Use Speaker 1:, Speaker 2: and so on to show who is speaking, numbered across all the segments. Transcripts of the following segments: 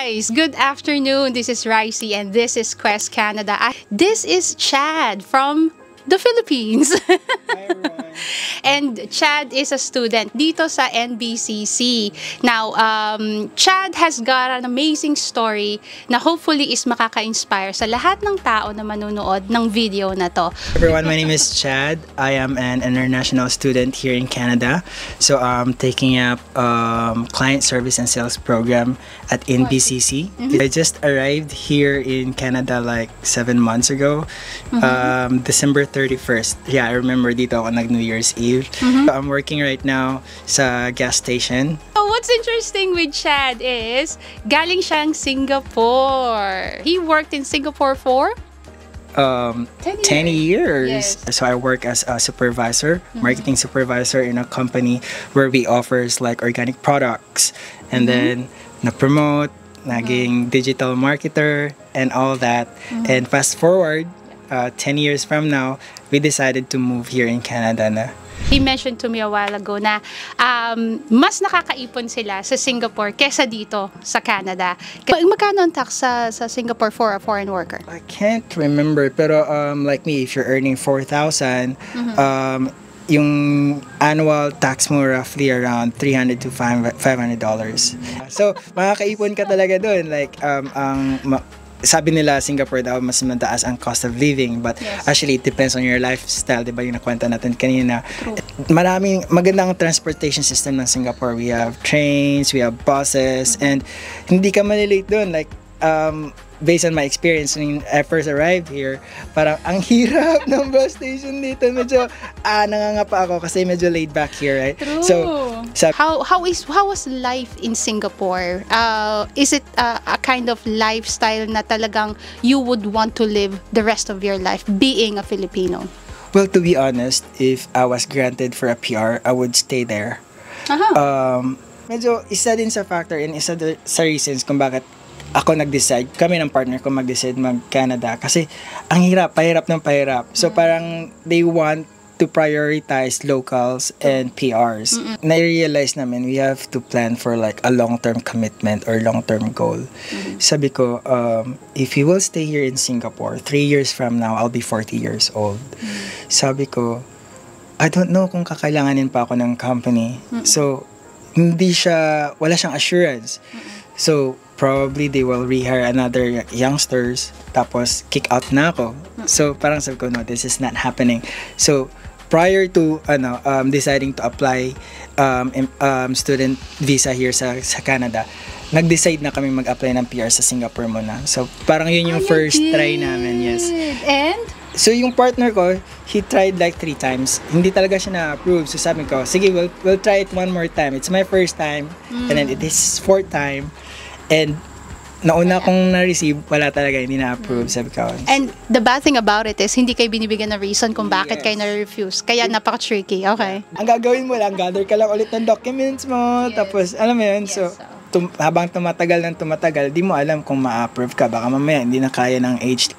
Speaker 1: guys, good afternoon. This is Ricey and this is Quest Canada. This is Chad from the Philippines.
Speaker 2: Hi everyone.
Speaker 1: And Chad is a student dito sa NBCC. Now, Chad has got an amazing story na hopefully is makaka-inspire sa lahat ng tao na manunood ng video na to.
Speaker 2: Everyone, my name is Chad. I am an international student here in Canada. So I'm taking up client service and sales program at NBCC. I just arrived here in Canada like 7 months ago, December 31st. Yeah, I remember dito ako nag New Year's Eve. I'm working right now sa gas station.
Speaker 1: So what's interesting with Chad is galing siyang Singapore. He worked in Singapore for
Speaker 2: 10 years.
Speaker 1: Yes.
Speaker 2: So I work as a supervisor, marketing supervisor in a company where we offers like organic products, and then na-promote, naging digital marketer and all that. And fast forward 10 years from now, we decided to move here in Canada na.
Speaker 1: He mentioned to me a while ago na mas nakakaipon sila sa Singapore kesa dito sa Canada. Magkano ang tax sa Singapore for a foreign worker?
Speaker 2: I can't remember, pero like me, if you're earning 4,000, yung annual tax mo roughly around $300 to $500. So, makakaipon ka talaga doon. Like, sabi nila Singapore daw mas mataas ang cost of living, but actually it depends on your lifestyle, diba yung nakwenta natin kanina. Maraming magandang transportation system ng Singapore. We have trains, we have buses, and hindi ka malilate doon. Like, based on my experience when I first arrived here, parang ang hirap ng bus station dito. Medyo nangangapa ako kasi medyo laid back here, right?
Speaker 1: True.
Speaker 2: So
Speaker 1: how was life in Singapore? Is it a kind of lifestyle na talagang you would want to live the rest of your life being a Filipino?
Speaker 2: well, to be honest, if I was granted for a PR, I would stay there. Medyo isa din sa factor and isa sa reasons kung bakit ako nag-decide, kami ng partner ko mag-decide mag-Canada kasi ang hirap, pahirap ng pahirap. So parang they want to prioritize locals and PRs. Na-realize namin we have to plan for like a long-term commitment or long-term goal. Sabi ko, if you will stay here in Singapore, 3 years from now, I'll be 40 years old. Sabi ko, I don't know kung kakailanganin pa ako ng company. So, wala siyang assurance. So, probably they will rehire another youngsters tapos kick out na ako. So parang sabi ko, no, this is not happening. So prior to deciding to apply student visa here sa Canada, nag-decide na kami mag-apply ng PR sa Singapore muna. So parang yun yung first try namin. Yes.
Speaker 1: And
Speaker 2: so yung partner ko, he tried like 3 times. Hindi talaga siya na-approve. So sabi ko, sige, we'll try it one more time. It's my first time and then it is 4th time. And nauna kong na-receive, wala talaga, hindi na-approve, sabi ko.
Speaker 1: And the bad thing about it is, hindi kayo binibigyan ng reason kung bakit kayo na-refuse. Kaya napaka-tricky, okay?
Speaker 2: Ang gagawin mo lang, gather ka lang ulit ng documents mo, tapos, alam mo yun, so, habang tumatagal, di mo alam kung ma-approve ka. Baka mamaya, hindi na kaya ng age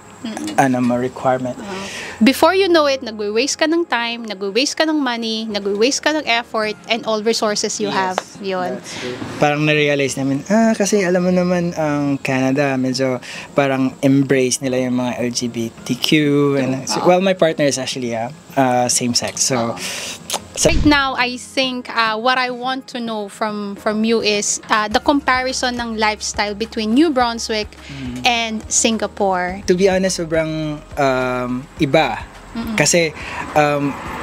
Speaker 2: requirement.
Speaker 1: Before you know it, nag-waste ka ng time, nag-waste ka ng money, nag-waste ka ng effort, and all resources you have. Yun.
Speaker 2: Parang na-realize namin, kasi alam mo naman, ang Canada, medyo parang embrace nila yung mga LGBTQ. And, well, my partner is actually same-sex. So,
Speaker 1: right now, I think what I want to know from you is the comparison ng lifestyle between New Brunswick and Singapore.
Speaker 2: To be honest, sobrang iba. Kasi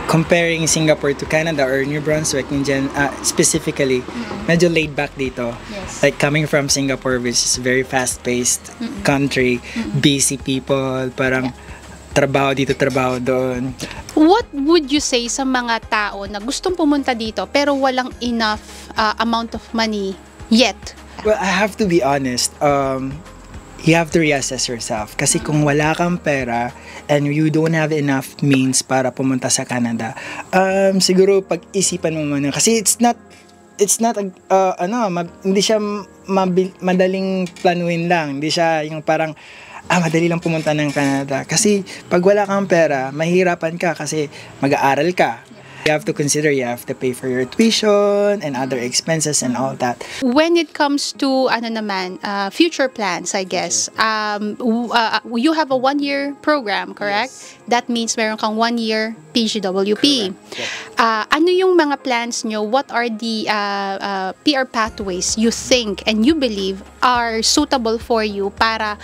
Speaker 2: comparing Singapore to Canada or New Brunswick specifically, medyo laid back dito. Like coming from Singapore, which is very fast-paced country, busy people, parang trabaho dito, trabaho doon.
Speaker 1: What would you say sa mga tao na gustong pumunta dito pero walang enough amount of money yet?
Speaker 2: Well, I have to be honest. You have to reassess yourself. Kasi kung wala kang pera and you don't have enough means para pumunta sa Canada, siguro pag-isipan mo muna. Kasi it's not hindi siya madaling planuhin lang. Hindi siya yung parang madali lang pumunta ng Canada. Kasi pag wala kang pera, mahirapan ka kasi mag-aaral ka. You have to consider, you have to pay for your tuition and other expenses and all that.
Speaker 1: When it comes to future plans, I guess, you have a 1-year program, correct?
Speaker 2: Yes.
Speaker 1: That means meron kang 1-year PGWP.
Speaker 2: Correct.
Speaker 1: Ano yung mga plans nyo? What are the PR pathways you think and you believe are suitable for you para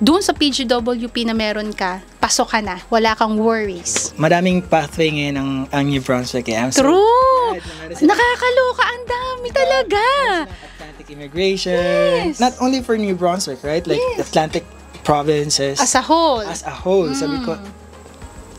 Speaker 1: doon sa PGWP na meron ka, pasok ka na, wala kang worries?
Speaker 2: Maraming pathway ngayon ang New Brunswick.
Speaker 1: True! Nakakaloka, ang dami talaga!
Speaker 2: Atlantic immigration. Not only for New Brunswick, right? Like Atlantic provinces.
Speaker 1: As a whole.
Speaker 2: Sabi ko,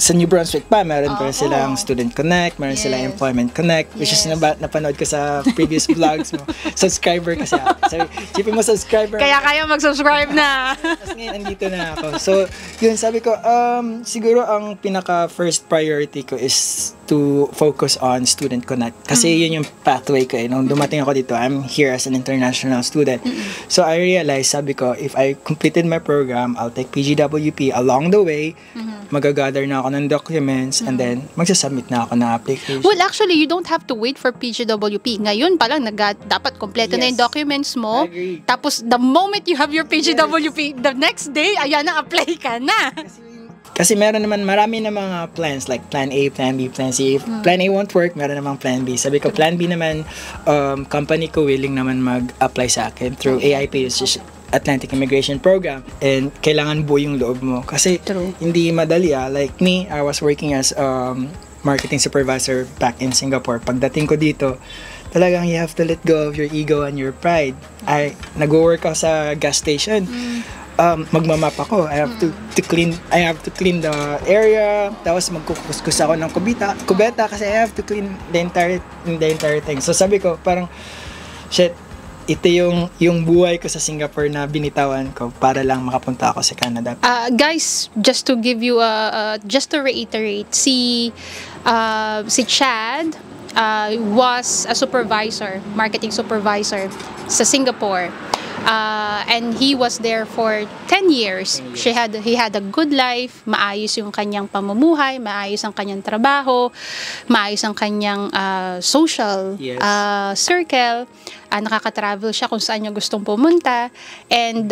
Speaker 2: sa New Brunswick pa, meron pa silang Student Connect, meron silang Employment Connect, which is napanood ko sa previous vlogs mo. Subscriber kasi ako. Sabi, chipin mo subscriber.
Speaker 1: Kaya mag-subscribe na.
Speaker 2: Tapos ngayon, andito na ako. So, yun, sabi ko, siguro ang pinaka first priority ko is to focus on Student Connect. Kasi yun yung pathway ko. Nung dumating ako dito, I'm here as an international student. So, I realized, sabi ko, if I completed my program, I'll take PGWP. Along the way, magagather na ako ng documents and then magsasubmit na ako ng application.
Speaker 1: Well, actually, you don't have to wait for PGWP. Ngayon pa lang, dapat kompleto na yung documents mo. Tapos, the moment you have your PGWP, the next day, ayan na, apply ka na.
Speaker 2: Kasi meron naman, marami na mga plans, like Plan A, Plan B, Plan C. If Plan A won't work, meron namang Plan B. Sabi ko, Plan B naman, company ko willing naman mag-apply sa akin through AIP, which is Atlantic Immigration Program, and kailangan buo yung loob mo kasi hindi madali. Like me, I was working as marketing supervisor back in Singapore. Pagdating ko dito, talagang you have to let go of your ego and your pride. Nag-work ako sa gas station. Magmamap ako. I have to clean the area. Tapos magkukuskus ako ng kubeta kasi I have to clean the entire thing. So sabi ko, parang shit, ito yung buhay ko sa Singapore na binitawan ko para lang makapunta ako sa Canada.
Speaker 1: Guys, just to give you just to reiterate, si Chad was a marketing supervisor sa Singapore. And he was there for 10 years. He had a good life, maayos yung kanyang pamumuhay, maayos ang kanyang trabaho, maayos ang kanyang social circle. Nakaka-travel siya kung saan niya gustong pumunta. And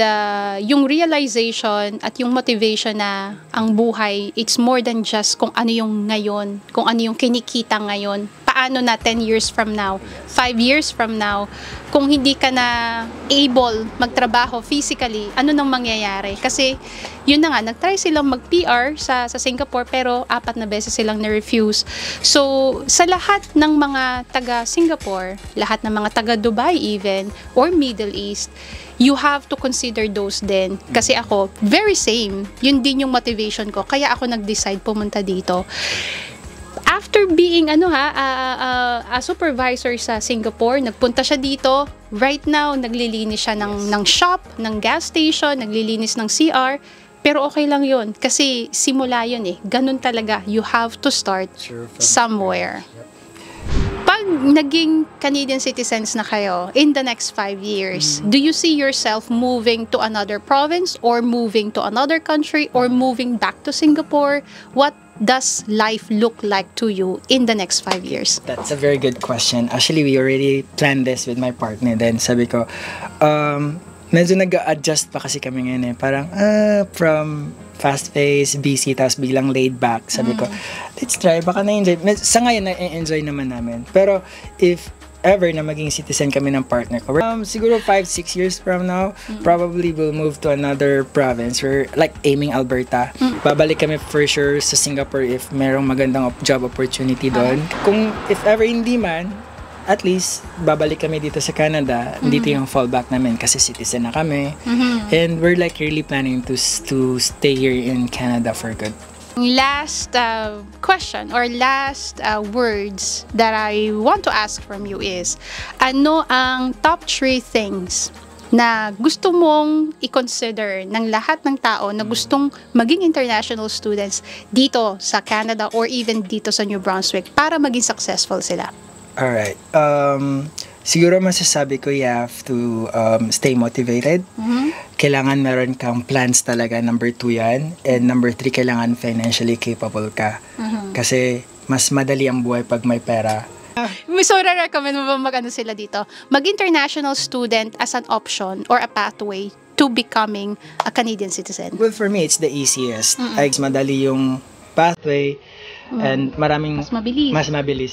Speaker 1: yung realization at yung motivation na ang buhay, it's more than just kung ano yung ngayon, kung ano yung kinikita ngayon. Paano na 10 years from now, 5 years from now, kung hindi ka na able magtrabaho physically, ano nang mangyayari? Kasi yun na nga, nag-try silang mag-PR sa Singapore pero 4 na beses silang na-refuse. So, sa lahat ng mga taga-Singapore, lahat ng mga taga-Dubai even, or Middle East, you have to consider those din. Kasi ako, very same. Yun din yung motivation ko. Kaya ako nag-decide pumunta dito. After being a supervisor sa Singapore, nagpunta siya dito. Right now, naglilinis siya ng shop, ng gas station, naglilinis ng CR. Pero okay lang yun. Kasi simula yun eh. Ganun talaga. You have to start somewhere. Pag naging Canadian citizens na kayo, in the next 5 years, do you see yourself moving to another province or moving to another country or moving back to Singapore? What does life look like to you in the next 5 years?
Speaker 2: That's a very good question. Actually, we already planned this with my partner. Then sabi ko, medyo nag-adjust pa kasi kami ngayon eh. Parang, from fast-paced, busy, tapos biglang laid back. Sabi ko, let's try, baka na-enjoy. Sa ngayon, na-enjoy naman namin. Pero, if ever na maging citizen kami ng partner ko, siguro 5-6 years from now, probably we'll move to another province. We're like aiming Alberta. Babalik kami for sure sa Singapore if merong magandang job opportunity doon. Kung if ever hindi man, at least babalik kami dito sa Canada. Dito yung fallback namin kasi citizen na kami. And we're like really planning to stay here in Canada for good.
Speaker 1: Last question or last words that I want to ask from you is, ano ang top 3 things na gusto mong i-consider ng lahat ng tao na gustong maging international students dito sa Canada or even dito sa New Brunswick para maging successful sila?
Speaker 2: Alright. Siguro masasabi ko you have to stay motivated. Kailangan meron kang plans talaga. Number 2 yan. And number 3, kailangan financially capable ka. Kasi mas madali ang buhay pag may pera.
Speaker 1: So, recommend mo ba mag-ano sila dito? Mag-international student as an option or a pathway to becoming a Canadian citizen?
Speaker 2: Well, for me, it's the easiest. Ay, madali yung pathway and maraming
Speaker 1: Mas mabilis.
Speaker 2: mas mabilis.